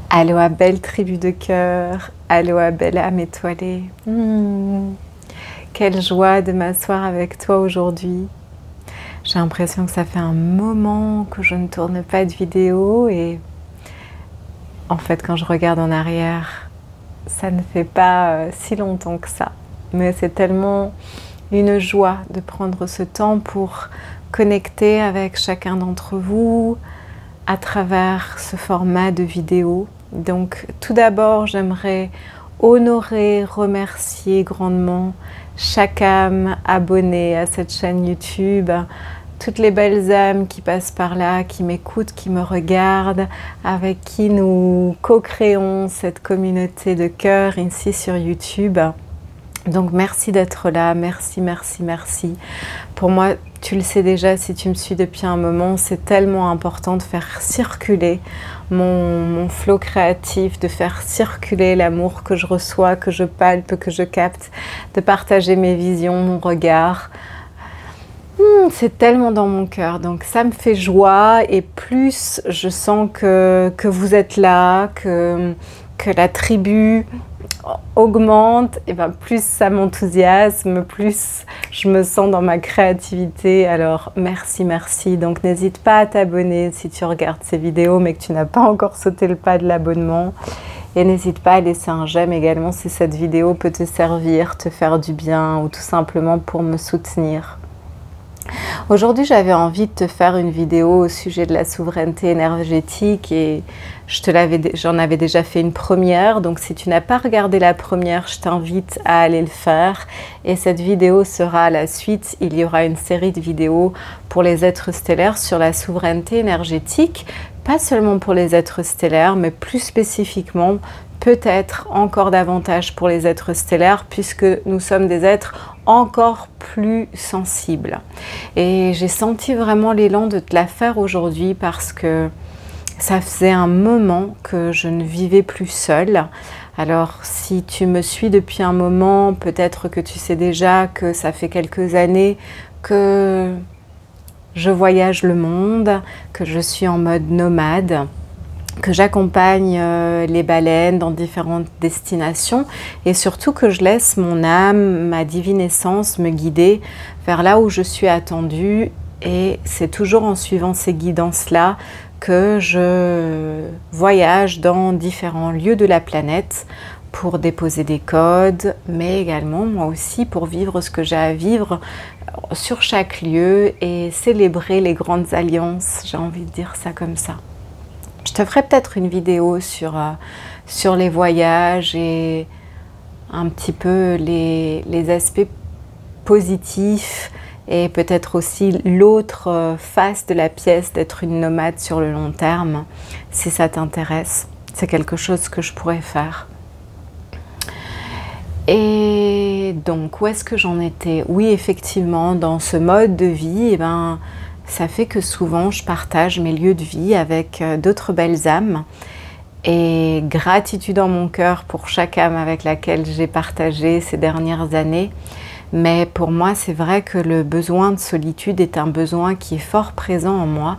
Aloha belle tribu de cœur, aloha belle âme étoilée. Quelle joie de m'asseoir avec toi aujourd'hui. J'ai l'impression que ça fait un moment que je ne tourne pas de vidéo et en fait quand je regarde en arrière, ça ne fait pas si longtemps que ça. Mais c'est tellement une joie de prendre ce temps pour connecter avec chacun d'entre vous à travers ce format de vidéo. Donc tout d'abord, j'aimerais honorer, remercier grandement chaque âme abonnée à cette chaîne YouTube, toutes les belles âmes qui passent par là, qui m'écoutent, qui me regardent, avec qui nous co-créons cette communauté de cœur ici sur YouTube. Donc merci d'être là, merci, merci, merci. Pour moi, tu le sais déjà si tu me suis depuis un moment, c'est tellement important de faire circuler mon flot créatif, de faire circuler l'amour que je reçois, que je palpe, que je capte, de partager mes visions, mon regard. C'est tellement dans mon cœur, donc ça me fait joie et plus je sens que vous êtes là, que la tribu augmente, et ben plus ça m'enthousiasme, plus je me sens dans ma créativité. Alors merci, merci. Donc n'hésite pas à t'abonner si tu regardes ces vidéos mais que tu n'as pas encore sauté le pas de l'abonnement. Et n'hésite pas à laisser un j'aime également si cette vidéo peut te servir, te faire du bien ou tout simplement pour me soutenir. Aujourd'hui, j'avais envie de te faire une vidéo au sujet de la souveraineté énergétique et j'en avais déjà fait une première. Donc, si tu n'as pas regardé la première, je t'invite à aller le faire. Et cette vidéo sera à la suite. Il y aura une série de vidéos pour les êtres stellaires sur la souveraineté énergétique. Pas seulement pour les êtres stellaires, mais plus spécifiquement, peut-être encore davantage pour les êtres stellaires, puisque nous sommes des êtres encore plus sensibles. Et j'ai senti vraiment l'élan de te la faire aujourd'hui parce que ça faisait un moment que je ne vivais plus seule. Alors si tu me suis depuis un moment, peut-être que tu sais déjà que ça fait quelques années que je voyage le monde, que je suis en mode nomade, que j'accompagne les baleines dans différentes destinations et surtout que je laisse mon âme, ma divine essence me guider vers là où je suis attendue. Et c'est toujours en suivant ces guidances-là que je voyage dans différents lieux de la planète pour déposer des codes, mais également moi aussi pour vivre ce que j'ai à vivre sur chaque lieu et célébrer les grandes alliances, j'ai envie de dire ça comme ça. Je te ferai peut-être une vidéo sur les voyages et un petit peu les aspects positifs et peut-être aussi l'autre face de la pièce d'être une nomade sur le long terme. Si ça t'intéresse, c'est quelque chose que je pourrais faire. Et donc, où est-ce que j'en étais? Oui, effectivement, dans ce mode de vie, eh ben, ça fait que souvent je partage mes lieux de vie avec d'autres belles âmes et gratitude en mon cœur pour chaque âme avec laquelle j'ai partagé ces dernières années. Mais pour moi, c'est vrai que le besoin de solitude est un besoin qui est fort présent en moi.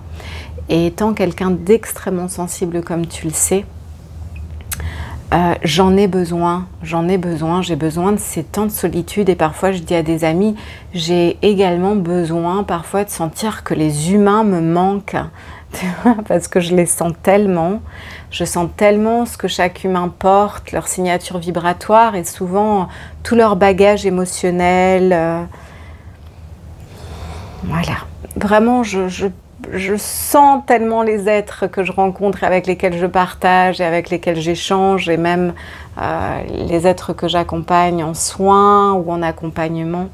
Et étant quelqu'un d'extrêmement sensible comme tu le sais, j'en ai besoin, j'ai besoin de ces temps de solitude et parfois je dis à des amis, j'ai également besoin parfois de sentir que les humains me manquent, parce que je les sens tellement, je sens tellement ce que chaque humain porte, leur signature vibratoire et souvent tout leur bagage émotionnel. Voilà, vraiment je sens tellement les êtres que je rencontre, avec lesquels je partage et avec lesquels j'échange, et même les êtres que j'accompagne en soins ou en accompagnement,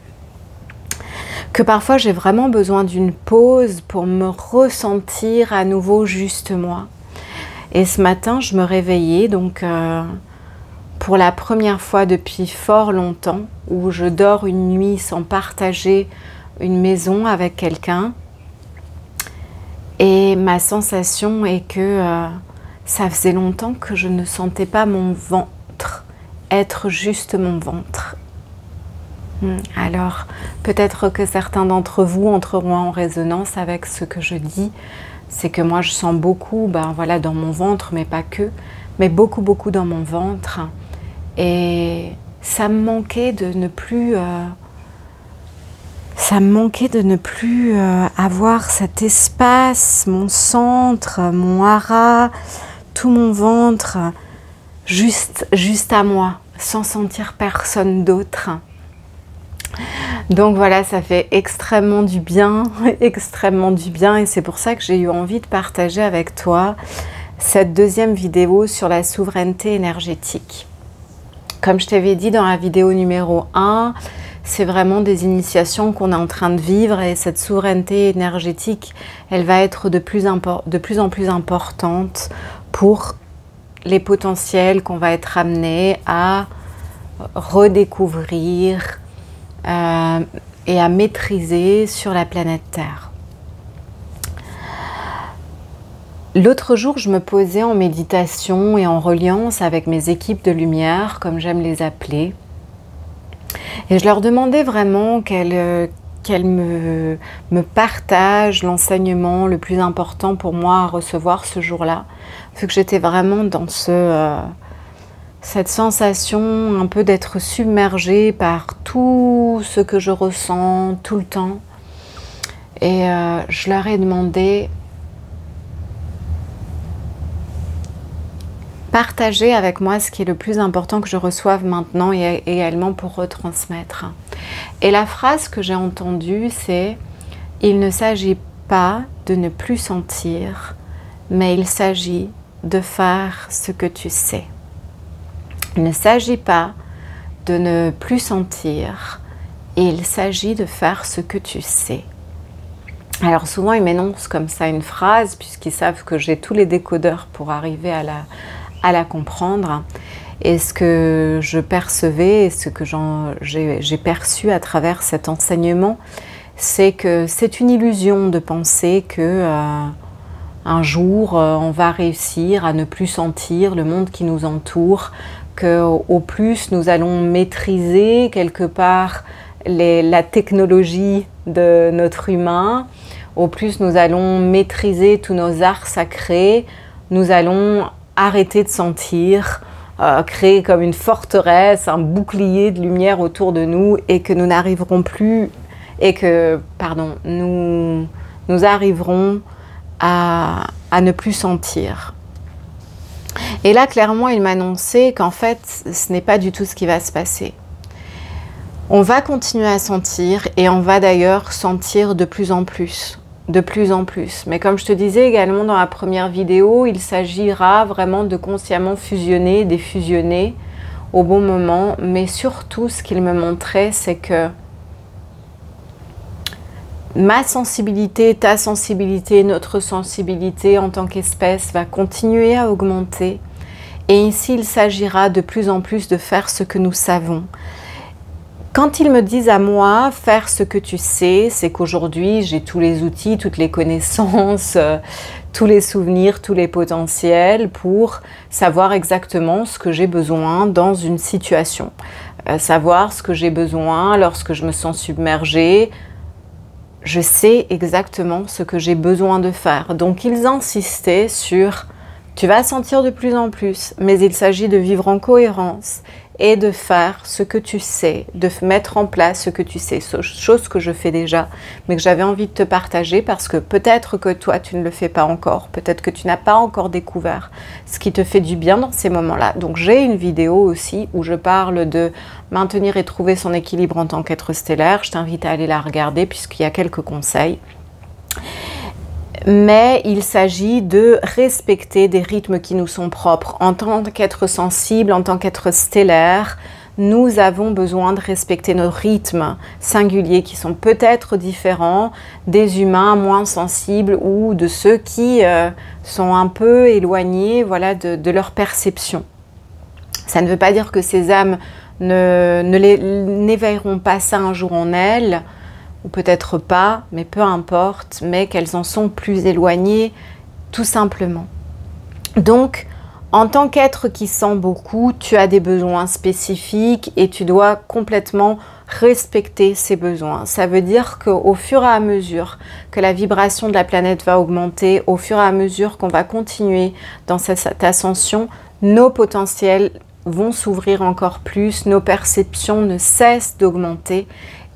que parfois j'ai vraiment besoin d'une pause pour me ressentir à nouveau juste moi. Et ce matin, je me réveillais donc pour la première fois depuis fort longtemps, où je dors une nuit sans partager une maison avec quelqu'un. Et ma sensation est que ça faisait longtemps que je ne sentais pas mon ventre, être juste mon ventre. Alors, peut-être que certains d'entre vous entreront en résonance avec ce que je dis. C'est que moi, je sens beaucoup, ben voilà, dans mon ventre, mais pas que. mais beaucoup, beaucoup dans mon ventre. Et ça me manquait de ne plus... avoir cet espace, mon centre, mon hara, tout mon ventre, juste à moi, sans sentir personne d'autre. Donc voilà, ça fait extrêmement du bien, et c'est pour ça que j'ai eu envie de partager avec toi cette deuxième vidéo sur la souveraineté énergétique. Comme je t'avais dit dans la vidéo numéro 1, c'est vraiment des initiations qu'on est en train de vivre, et cette souveraineté énergétique, elle va être de plus en plus importante pour les potentiels qu'on va être amenés à redécouvrir et à maîtriser sur la planète Terre. L'autre jour, je me posais en méditation et en reliance avec mes équipes de lumière, comme j'aime les appeler, et je leur demandais vraiment qu'elles me partagent l'enseignement le plus important pour moi à recevoir ce jour-là, vu que j'étais vraiment dans cette sensation un peu d'être submergée par tout ce que je ressens tout le temps. Et je leur ai demandé: partagez avec moi ce qui est le plus important que je reçoive maintenant, et également pour retransmettre. Et la phrase que j'ai entendue, c'est: il ne s'agit pas de ne plus sentir, mais il s'agit de faire ce que tu sais. Il ne s'agit pas de ne plus sentir, et il s'agit de faire ce que tu sais. Alors souvent ils m'énoncent comme ça une phrase, puisqu'ils savent que j'ai tous les décodeurs pour arriver à la comprendre. Et ce que je percevais, et ce que j'ai perçu à travers cet enseignement, c'est que c'est une illusion de penser que un jour on va réussir à ne plus sentir le monde qui nous entoure, qu'au plus nous allons maîtriser quelque part la technologie de notre humain, au plus nous allons maîtriser tous nos arts sacrés, nous allons arrêter de sentir, créer comme une forteresse, un bouclier de lumière autour de nous, et que nous n'arriverons plus, et que, pardon, nous arriverons à ne plus sentir. Et là, clairement, il m'a annoncé qu'en fait, ce n'est pas du tout ce qui va se passer. On va continuer à sentir, et on va d'ailleurs sentir de plus en plus. De plus en plus. Mais comme je te disais également dans la première vidéo, il s'agira vraiment de consciemment fusionner, défusionner au bon moment. Mais surtout, ce qu'il me montrait, c'est que ma sensibilité, ta sensibilité, notre sensibilité en tant qu'espèce va continuer à augmenter. Et ici, il s'agira de plus en plus de faire ce que nous savons. Quand ils me disent à moi, faire ce que tu sais, c'est qu'aujourd'hui, j'ai tous les outils, toutes les connaissances, tous les souvenirs, tous les potentiels pour savoir exactement ce que j'ai besoin dans une situation. Savoir ce que j'ai besoin lorsque je me sens submergée. Je sais exactement ce que j'ai besoin de faire. Donc, ils insistaient sur « tu vas sentir de plus en plus », mais il s'agit de vivre en cohérence et de faire ce que tu sais, de mettre en place ce que tu sais, chose que je fais déjà, mais que j'avais envie de te partager parce que peut-être que toi, tu ne le fais pas encore, peut-être que tu n'as pas encore découvert ce qui te fait du bien dans ces moments-là. Donc j'ai une vidéo aussi où je parle de maintenir et trouver son équilibre en tant qu'être stellaire. Je t'invite à aller la regarder puisqu'il y a quelques conseils. Mais il s'agit de respecter des rythmes qui nous sont propres. En tant qu'être sensible, en tant qu'être stellaire, nous avons besoin de respecter nos rythmes singuliers qui sont peut-être différents des humains moins sensibles ou de ceux qui sont un peu éloignés, voilà, de leur perception. Ça ne veut pas dire que ces âmes n'éveilleront pas ça un jour en elles, ou peut-être pas, mais peu importe, mais qu'elles en sont plus éloignées, tout simplement. Donc, en tant qu'être qui sent beaucoup, tu as des besoins spécifiques et tu dois complètement respecter ces besoins. Ça veut dire qu'au fur et à mesure que la vibration de la planète va augmenter, au fur et à mesure qu'on va continuer dans cette ascension, nos potentiels vont s'ouvrir encore plus, nos perceptions ne cessent d'augmenter.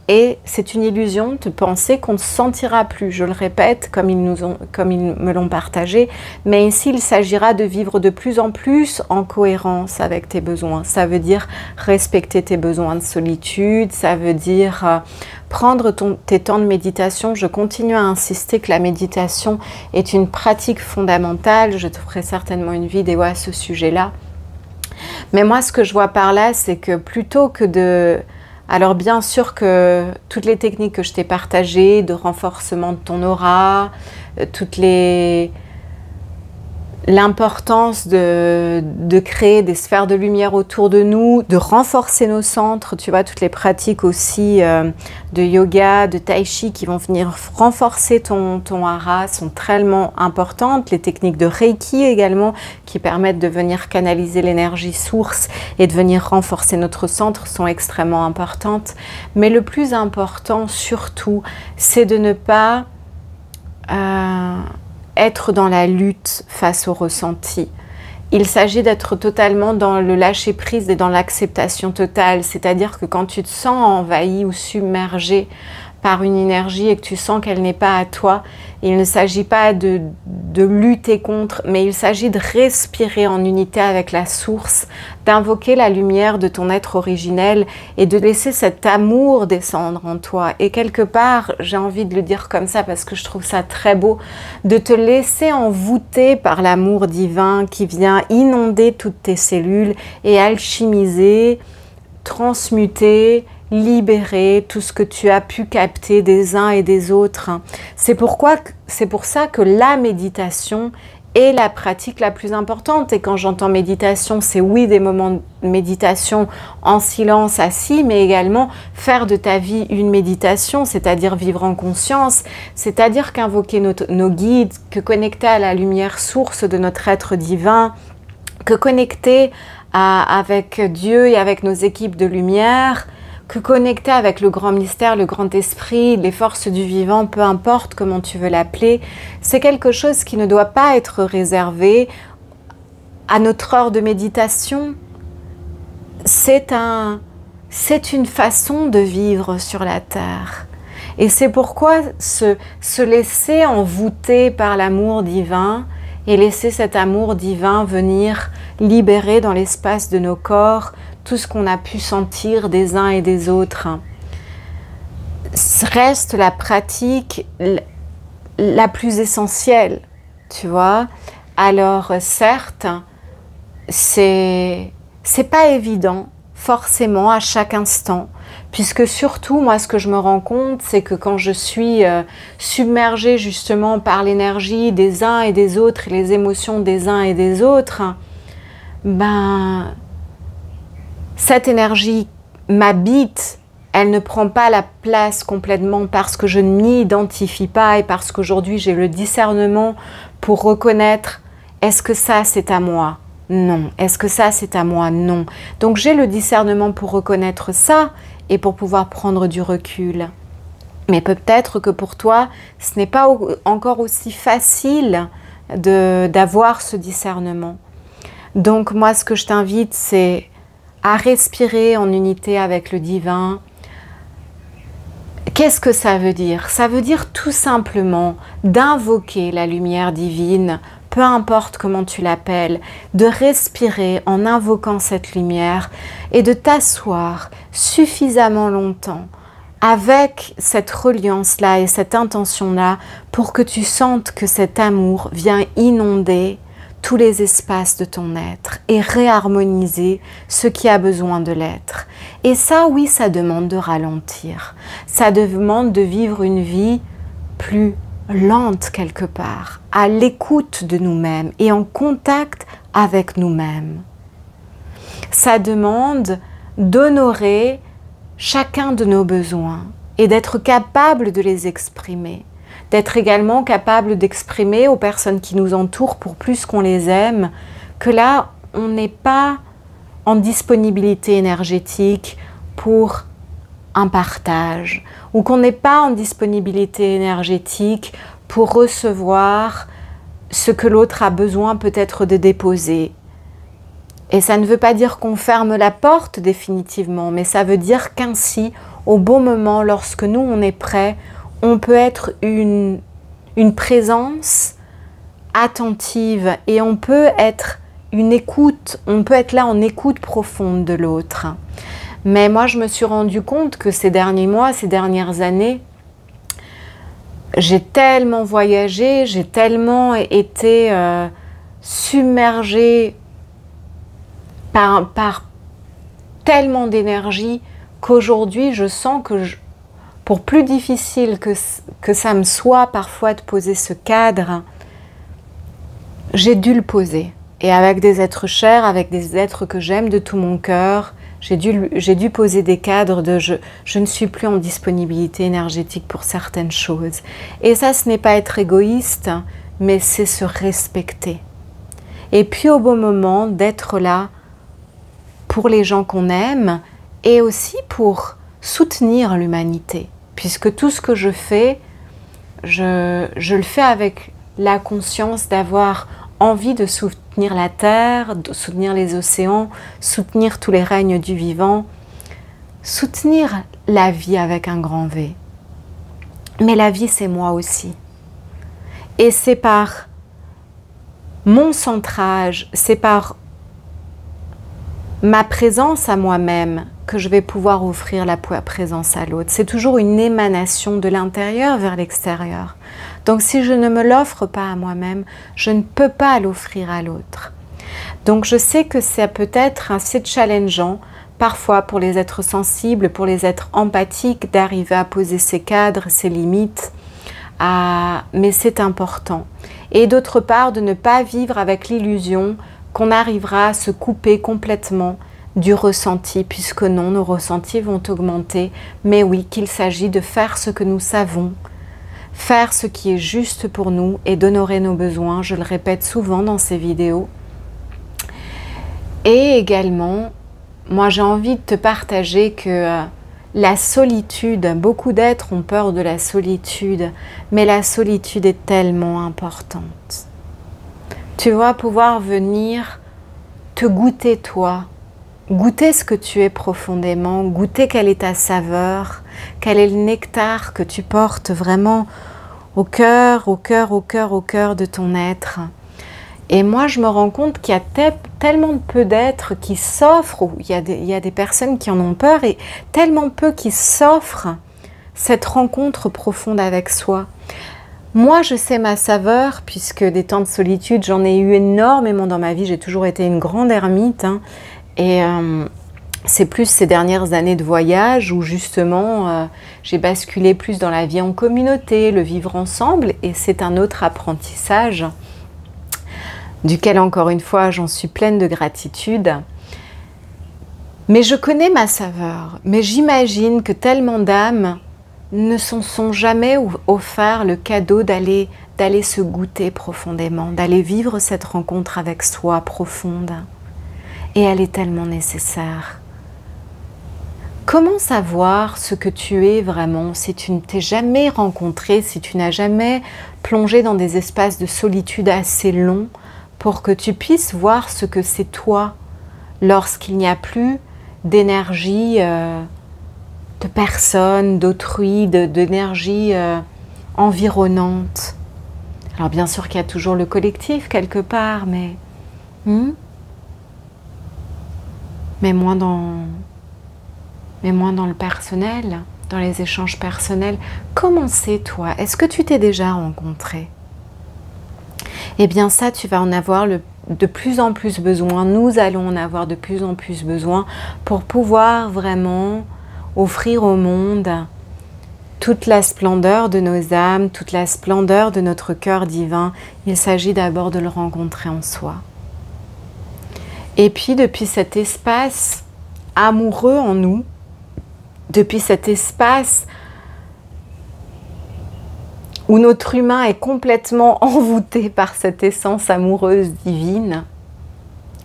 Et c'est une illusion de penser qu'on ne se sentira plus, je le répète, comme ils me l'ont partagé, mais ici il s'agira de vivre de plus en plus en cohérence avec tes besoins. Ça veut dire respecter tes besoins de solitude, ça veut dire prendre tes temps de méditation. Je continue à insister que la méditation est une pratique fondamentale, je te ferai certainement une vidéo à ce sujet-là. Mais moi ce que je vois par là, c'est que plutôt que de... Alors bien sûr que toutes les techniques que je t'ai partagées, de renforcement de ton aura, l'importance de créer des sphères de lumière autour de nous, de renforcer nos centres, tu vois, toutes les pratiques aussi de yoga, de tai chi qui vont venir renforcer ton hara sont tellement importantes. Les techniques de Reiki également qui permettent de venir canaliser l'énergie source et de venir renforcer notre centre sont extrêmement importantes. Mais le plus important surtout, c'est de ne pas... être dans la lutte face au ressenti. Il s'agit d'être totalement dans le lâcher-prise et dans l'acceptation totale. C'est-à-dire que quand tu te sens envahi ou submergé par une énergie et que tu sens qu'elle n'est pas à toi, il ne s'agit pas de lutter contre, mais il s'agit de respirer en unité avec la source, d'invoquer la lumière de ton être originel et de laisser cet amour descendre en toi. Et quelque part, j'ai envie de le dire comme ça parce que je trouve ça très beau, de te laisser envoûter par l'amour divin qui vient inonder toutes tes cellules et alchimiser, transmuter, libérer tout ce que tu as pu capter des uns et des autres. C'est pour ça que la méditation est la pratique la plus importante. Et quand j'entends méditation, c'est oui des moments de méditation en silence, assis, mais également faire de ta vie une méditation, c'est-à-dire vivre en conscience, c'est-à-dire qu'invoquer nos guides, que connecter à la lumière source de notre être divin, que connecter avec Dieu et avec nos équipes de lumière, que connecter avec le grand mystère, le grand esprit, les forces du vivant, peu importe comment tu veux l'appeler, c'est quelque chose qui ne doit pas être réservé à notre heure de méditation. C'est une façon de vivre sur la terre. Et c'est pourquoi se laisser envoûter par l'amour divin et laisser cet amour divin venir libérer dans l'espace de nos corps tout ce qu'on a pu sentir des uns et des autres. Reste la pratique la plus essentielle, tu vois. Alors certes, c'est pas évident forcément à chaque instant, puisque surtout moi ce que je me rends compte, c'est que quand je suis submergée justement par l'énergie des uns et des autres et les émotions des uns et des autres, ben cette énergie m'habite, elle ne prend pas la place complètement parce que je ne m'y identifie pas et parce qu'aujourd'hui j'ai le discernement pour reconnaître est-ce que ça c'est à moi? Non. Est-ce que ça c'est à moi? Non. Donc j'ai le discernement pour reconnaître ça et pour pouvoir prendre du recul. Mais peut-être que pour toi, ce n'est pas encore aussi facile d'avoir ce discernement. Donc moi ce que je t'invite c'est à respirer en unité avec le divin. Qu'est-ce que ça veut dire? Ça veut dire tout simplement d'invoquer la lumière divine, peu importe comment tu l'appelles, de respirer en invoquant cette lumière et de t'asseoir suffisamment longtemps avec cette reliance-là et cette intention-là pour que tu sentes que cet amour vient inonder tous les espaces de ton être et réharmoniser ce qui a besoin de l'être. Et ça, oui, ça demande de ralentir. Ça demande de vivre une vie plus lente quelque part, à l'écoute de nous-mêmes et en contact avec nous-mêmes. Ça demande d'honorer chacun de nos besoins et d'être capable de les exprimer. D'être également capable d'exprimer aux personnes qui nous entourent, pour plus qu'on les aime, que là, on n'est pas en disponibilité énergétique pour un partage, ou qu'on n'est pas en disponibilité énergétique pour recevoir ce que l'autre a besoin peut-être de déposer. Et ça ne veut pas dire qu'on ferme la porte définitivement, mais ça veut dire qu'ainsi, au bon moment, lorsque nous on est prêts, on peut être une présence attentive et on peut être une écoute, on peut être là en écoute profonde de l'autre. Mais moi je me suis rendu compte que ces derniers mois, ces dernières années, j'ai tellement voyagé, j'ai tellement été submergée par tellement d'énergie qu'aujourd'hui je sens que pour plus difficile que ça me soit parfois de poser ce cadre, j'ai dû le poser. Et avec des êtres chers, avec des êtres que j'aime de tout mon cœur, j'ai dû poser des cadres de je ne suis plus en disponibilité énergétique pour certaines choses. Et ça, ce n'est pas être égoïste, mais c'est se respecter. Et puis au bon moment, d'être là pour les gens qu'on aime et aussi pour soutenir l'humanité. Puisque tout ce que je fais, je le fais avec la conscience d'avoir envie de soutenir la terre, de soutenir les océans, soutenir tous les règnes du vivant, soutenir la vie avec un grand V. Mais la vie, c'est moi aussi. Et c'est par mon centrage, c'est par ma présence à moi-même que je vais pouvoir offrir la présence à l'autre. C'est toujours une émanation de l'intérieur vers l'extérieur. Donc si je ne me l'offre pas à moi-même, je ne peux pas l'offrir à l'autre. Donc je sais que ça peut être assez challengeant, parfois pour les êtres sensibles, pour les êtres empathiques, d'arriver à poser ses cadres, ses limites, mais c'est important. Et d'autre part, de ne pas vivre avec l'illusion qu'on arrivera à se couper complètement du ressenti, puisque non, nos ressentis vont augmenter, mais oui, qu'il s'agit de faire ce que nous savons, faire ce qui est juste pour nous et d'honorer nos besoins, je le répète souvent dans ces vidéos. Et également, moi j'ai envie de te partager que la solitude, beaucoup d'êtres ont peur de la solitude, mais la solitude est tellement importante. Tu vas pouvoir venir te goûter toi, goûter ce que tu es profondément, goûter quelle est ta saveur, quel est le nectar que tu portes vraiment au cœur, au cœur, au cœur, au cœur de ton être. Et moi, je me rends compte qu'il y a tellement peu d'êtres qui s'offrent, il y a des personnes qui en ont peur, et tellement peu qui s'offrent cette rencontre profonde avec soi. Moi, je sais ma saveur, puisque des temps de solitude, j'en ai eu énormément dans ma vie. J'ai toujours été une grande ermite. Et c'est plus ces dernières années de voyage où justement, j'ai basculé plus dans la vie en communauté, le vivre ensemble. Et c'est un autre apprentissage, duquel, encore une fois, j'en suis pleine de gratitude. Mais je connais ma saveur. Mais j'imagine que tellement d'âmes ne se sont jamais offert le cadeau d'aller se goûter profondément, d'aller vivre cette rencontre avec soi profonde. Et elle est tellement nécessaire. Comment savoir ce que tu es vraiment si tu ne t'es jamais rencontré, si tu n'as jamais plongé dans des espaces de solitude assez longs pour que tu puisses voir ce que c'est toi lorsqu'il n'y a plus d'énergie de personnes, d'autrui, d'énergie environnante. Alors bien sûr qu'il y a toujours le collectif quelque part, mais moins dans le personnel, dans les échanges personnels. Comment c'est toi? Est-ce que tu t'es déjà rencontré? Eh bien ça, tu vas en avoir de plus en plus besoin. Nous allons en avoir de plus en plus besoin pour pouvoir vraiment offrir au monde toute la splendeur de nos âmes, toute la splendeur de notre cœur divin. Il s'agit d'abord de le rencontrer en soi. Et puis depuis cet espace amoureux en nous, depuis cet espace où notre humain est complètement envoûté par cette essence amoureuse divine,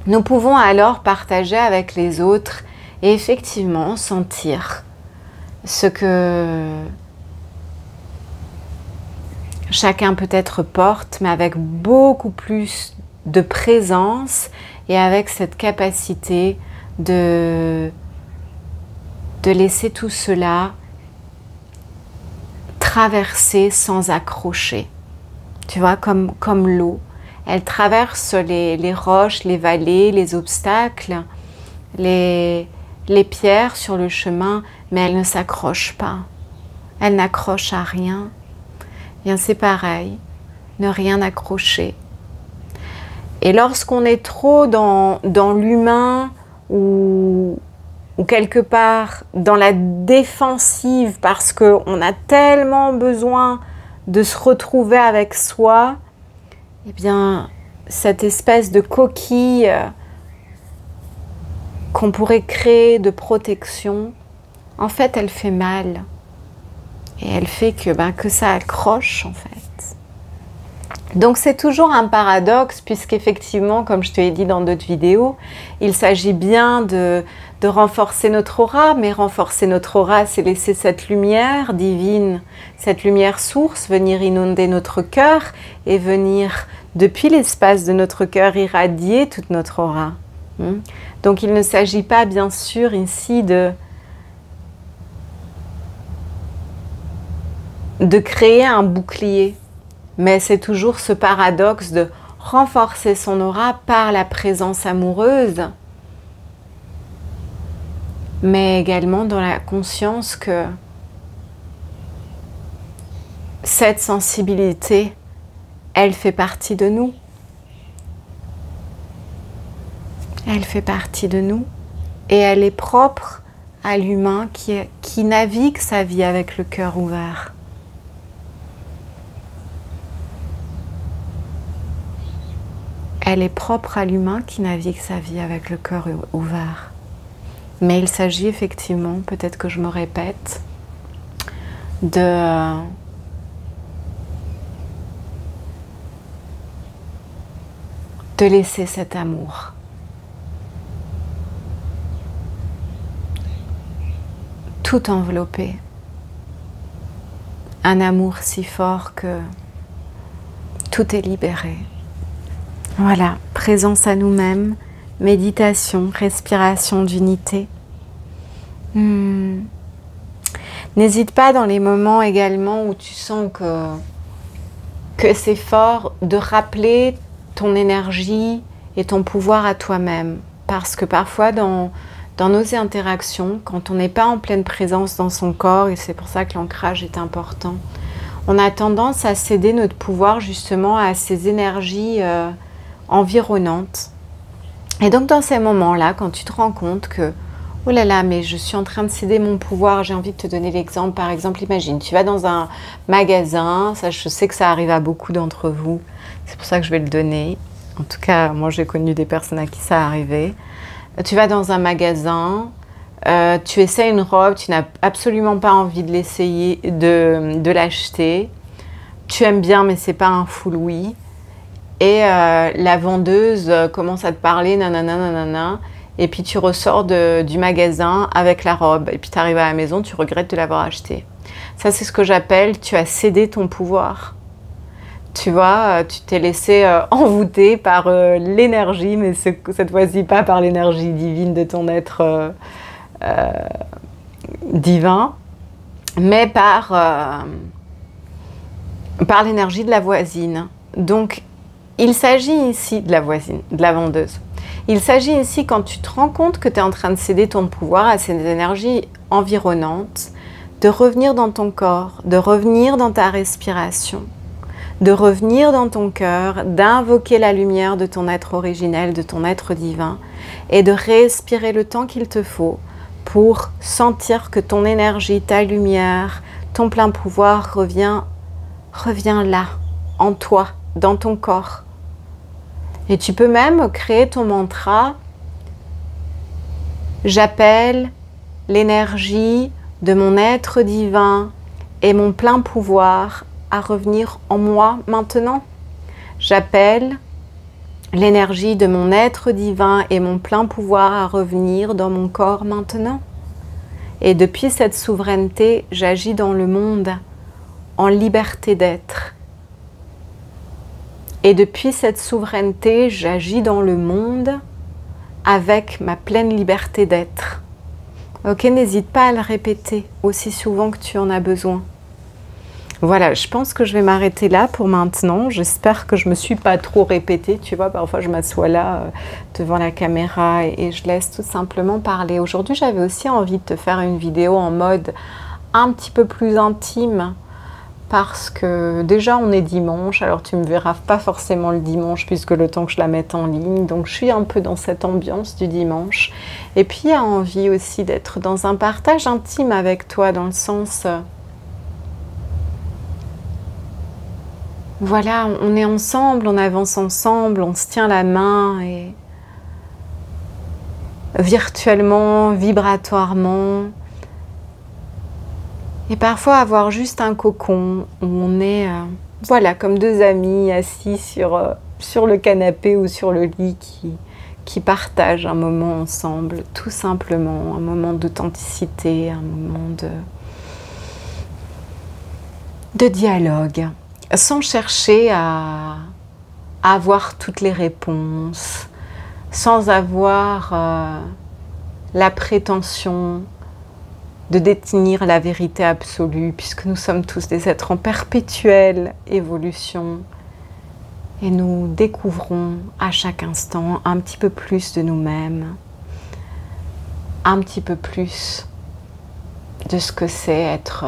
nous pouvons alors partager avec les autres et effectivement sentir ce que chacun peut-être porte, mais avec beaucoup plus de présence et avec cette capacité de laisser tout cela traverser sans accrocher. Tu vois, comme l'eau. Elle traverse les roches, les vallées, les obstacles, les pierres sur le chemin, mais elle ne s'accroche pas. Elle n'accroche à rien. Bien, c'est pareil, ne rien accrocher. Et lorsqu'on est trop dans l'humain ou quelque part dans la défensive parce qu'on a tellement besoin de se retrouver avec soi, eh bien, cette espèce de coquille qu'on pourrait créer de protection, en fait, elle fait mal. Et elle fait que ça accroche, en fait. Donc, c'est toujours un paradoxe, puisqu'effectivement, comme je te l'ai dit dans d'autres vidéos, il s'agit bien de renforcer notre aura, mais renforcer notre aura, c'est laisser cette lumière divine, cette lumière source, venir inonder notre cœur et venir, depuis l'espace de notre cœur, irradier toute notre aura. Donc, il ne s'agit pas, bien sûr, ici de créer un bouclier. Mais c'est toujours ce paradoxe de renforcer son aura par la présence amoureuse, mais également dans la conscience que cette sensibilité, elle fait partie de nous. Elle fait partie de nous et elle est propre à l'humain qui navigue sa vie avec le cœur ouvert. Elle est propre à l'humain qui navigue sa vie avec le cœur ouvert. Mais il s'agit effectivement, peut-être que je me répète, de laisser cet amour. Tout envelopper. Un amour si fort que tout est libéré. Voilà, présence à nous-mêmes, méditation, respiration d'unité. N'hésite pas dans les moments également où tu sens que c'est fort de rappeler ton énergie et ton pouvoir à toi-même. Parce que parfois dans nos interactions, quand on n'est pas en pleine présence dans son corps, et c'est pour ça que l'ancrage est important, on a tendance à céder notre pouvoir justement à ces énergies environnante. Et donc dans ces moments-là, quand tu te rends compte que oh là là, mais je suis en train de céder mon pouvoir, j'ai envie de te donner l'exemple. Par exemple, imagine, tu vas dans un magasin, ça je sais que ça arrive à beaucoup d'entre vous, c'est pour ça que je vais le donner. En tout cas, moi j'ai connu des personnes à qui ça arrivait. Tu vas dans un magasin, tu essaies une robe, tu n'as absolument pas envie de l'essayer, de l'acheter. Tu aimes bien, mais c'est pas un full oui. Et la vendeuse commence à te parler, nanana, nanana, et puis tu ressors du magasin avec la robe. Et puis tu arrives à la maison, tu regrettes de l'avoir achetée. Ça, c'est ce que j'appelle, tu as cédé ton pouvoir. Tu vois, tu t'es laissé envoûter par l'énergie, mais cette fois-ci pas par l'énergie divine de ton être divin, mais par l'énergie de la voisine. Donc, il s'agit ici de la voisine, de la vendeuse. Il s'agit ici, quand tu te rends compte que tu es en train de céder ton pouvoir à ces énergies environnantes, de revenir dans ton corps, de revenir dans ta respiration, de revenir dans ton cœur, d'invoquer la lumière de ton être originel, de ton être divin, et de respirer le temps qu'il te faut pour sentir que ton énergie, ta lumière, ton plein pouvoir revient là, en toi, dans ton corps. Et tu peux même créer ton mantra « J'appelle l'énergie de mon être divin et mon plein pouvoir à revenir en moi maintenant. J'appelle l'énergie de mon être divin et mon plein pouvoir à revenir dans mon corps maintenant. Et depuis cette souveraineté, j'agis dans le monde en liberté d'être. Et depuis cette souveraineté, j'agis dans le monde avec ma pleine liberté d'être. Ok, n'hésite pas à le répéter aussi souvent que tu en as besoin. Voilà, je pense que je vais m'arrêter là pour maintenant. J'espère que je ne me suis pas trop répétée. Tu vois, parfois je m'assois là devant la caméra et je laisse tout simplement parler. Aujourd'hui, j'avais aussi envie de te faire une vidéo en mode un petit peu plus intime parce que déjà on est dimanche, alors tu ne me verras pas forcément le dimanche puisque le temps que je la mette en ligne. Donc je suis un peu dans cette ambiance du dimanche. Et puis il y a envie aussi d'être dans un partage intime avec toi dans le sens... Voilà, on est ensemble, on avance ensemble, on se tient la main et virtuellement, vibratoirement. Et parfois avoir juste un cocon où on est, voilà, comme deux amis assis sur le canapé ou sur le lit qui partagent un moment ensemble, tout simplement, un moment d'authenticité, un moment de dialogue. Sans chercher à avoir toutes les réponses, sans avoir la prétention de détenir la vérité absolue, puisque nous sommes tous des êtres en perpétuelle évolution et nous découvrons à chaque instant un petit peu plus de nous-mêmes, un petit peu plus de ce que c'est être...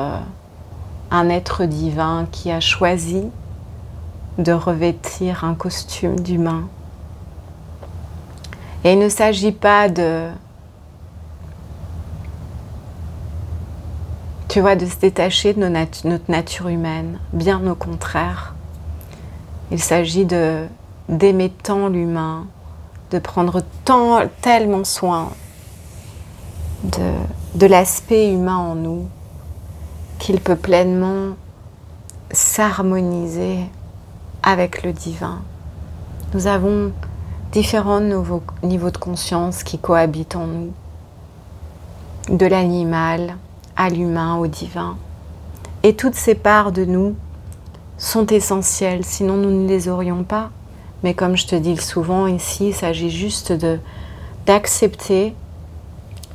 un être divin qui a choisi de revêtir un costume d'humain. Et il ne s'agit pas de, tu vois, de se détacher de notre nature humaine, bien au contraire. Il s'agit d'aimer tant l'humain, de prendre tellement soin de l'aspect humain en nous, qu'il peut pleinement s'harmoniser avec le divin. Nous avons différents niveaux de conscience qui cohabitent en nous, de l'animal à l'humain, au divin. Et toutes ces parts de nous sont essentielles, sinon nous ne les aurions pas. Mais comme je te dis souvent ici, il s'agit juste d'accepter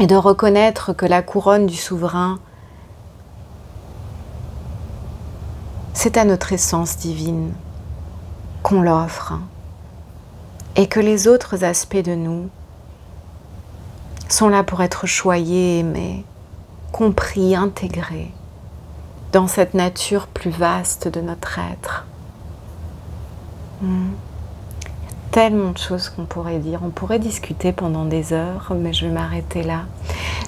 et de reconnaître que la couronne du souverain, c'est à notre essence divine qu'on l'offre et que les autres aspects de nous sont là pour être choyés, aimés, compris, intégrés dans cette nature plus vaste de notre être. Tellement de choses qu'on pourrait dire. On pourrait discuter pendant des heures, mais je vais m'arrêter là.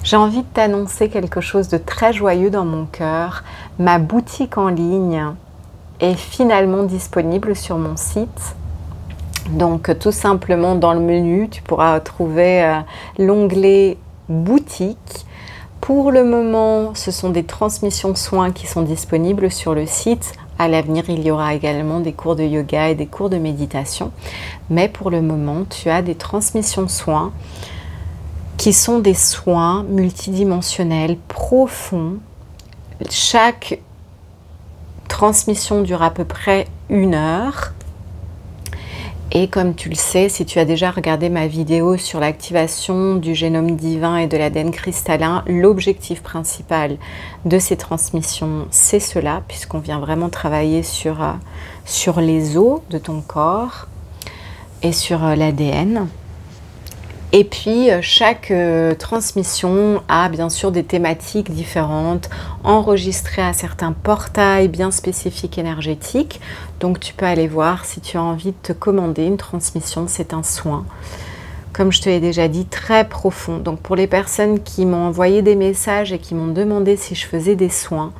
J'ai envie de t'annoncer quelque chose de très joyeux dans mon cœur. Ma boutique en ligne est finalement disponible sur mon site. Donc tout simplement dans le menu, tu pourras trouver l'onglet boutique. Pour le moment, ce sont des transmissions soins qui sont disponibles sur le site. À l'avenir, il y aura également des cours de yoga et des cours de méditation. Mais pour le moment, tu as des transmissions soins qui sont des soins multidimensionnels, profonds. Chaque transmission dure à peu près 1 heure. Et comme tu le sais, si tu as déjà regardé ma vidéo sur l'activation du génome divin et de l'ADN cristallin, l'objectif principal de ces transmissions, c'est cela, puisqu'on vient vraiment travailler sur les os de ton corps et sur l'ADN. Et puis, chaque transmission a bien sûr des thématiques différentes, enregistrées à certains portails bien spécifiques énergétiques. Donc, tu peux aller voir si tu as envie de te commander une transmission, c'est un soin. Comme je te l'ai déjà dit, très profond. Donc, pour les personnes qui m'ont envoyé des messages et qui m'ont demandé si je faisais des soins,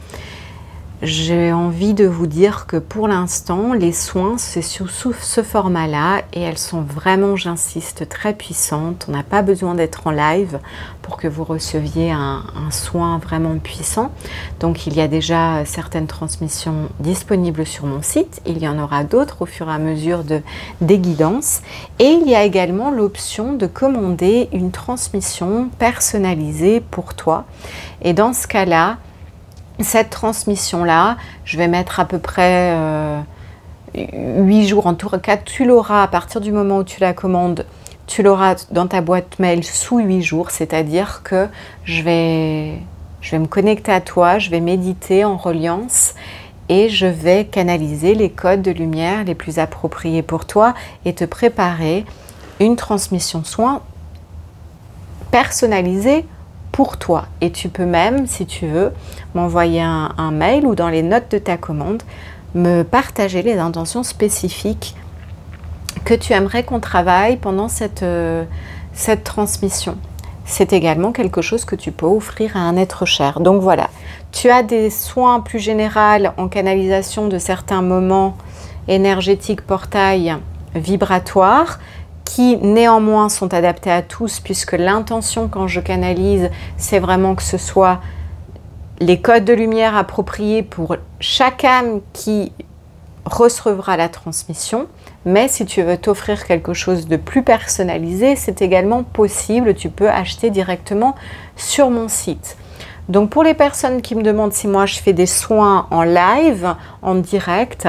j'ai envie de vous dire que pour l'instant, les soins, c'est sous ce format-là et elles sont vraiment, j'insiste, très puissantes. On n'a pas besoin d'être en live pour que vous receviez un soin vraiment puissant. Donc, il y a déjà certaines transmissions disponibles sur mon site. Il y en aura d'autres au fur et à mesure des guidances. Et il y a également l'option de commander une transmission personnalisée pour toi. Et dans ce cas-là, cette transmission-là, je vais mettre à peu près 8 jours. En tout cas, tu l'auras à partir du moment où tu la commandes. tu l'auras dans ta boîte mail sous 8 jours, c'est-à-dire que je vais me connecter à toi, je vais méditer en reliance et je vais canaliser les codes de lumière les plus appropriés pour toi et te préparer une transmission soin personnalisée pour toi. Et tu peux même, si tu veux, m'envoyer un mail ou dans les notes de ta commande, me partager les intentions spécifiques que tu aimerais qu'on travaille pendant cette transmission. C'est également quelque chose que tu peux offrir à un être cher. Donc voilà, tu as des soins plus généraux en canalisation de certains moments énergétiques, portails vibratoires, qui néanmoins sont adaptés à tous, puisque l'intention quand je canalise, c'est vraiment que ce soit les codes de lumière appropriés pour chaque âme qui recevra la transmission. Mais si tu veux t'offrir quelque chose de plus personnalisé, c'est également possible, tu peux acheter directement sur mon site. Donc pour les personnes qui me demandent si moi je fais des soins en live, en direct,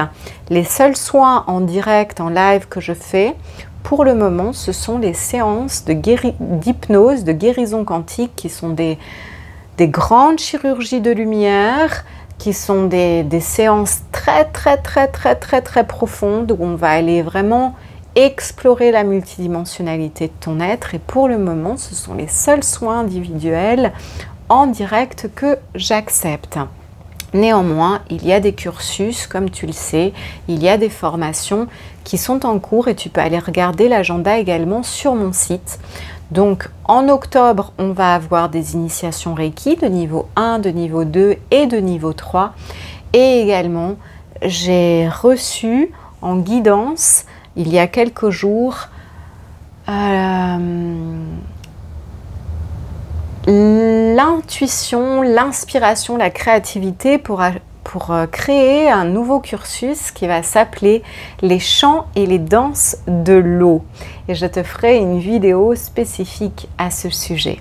les seuls soins en direct, en live que je fais, pour le moment, ce sont les séances d'hypnose, de guérison quantique, qui sont des grandes chirurgies de lumière, qui sont des séances très profondes, où on va aller vraiment explorer la multidimensionnalité de ton être. Et pour le moment, ce sont les seuls soins individuels en direct que j'accepte. Néanmoins, il y a des cursus, comme tu le sais, il y a des formations qui sont en cours et tu peux aller regarder l'agenda également sur mon site. Donc en octobre, on va avoir des initiations Reiki de niveau 1, de niveau 2 et de niveau 3. Et également, j'ai reçu en guidance, il y a quelques jours, l'intuition, l'inspiration, la créativité pour créer un nouveau cursus qui va s'appeler les chants et les danses de l'eau. Et je te ferai une vidéo spécifique à ce sujet.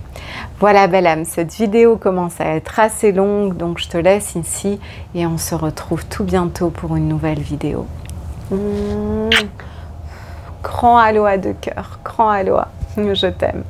Voilà belle âme, cette vidéo commence à être assez longue, donc je te laisse ici et on se retrouve tout bientôt pour une nouvelle vidéo. Grand aloha de cœur, grand aloha, je t'aime.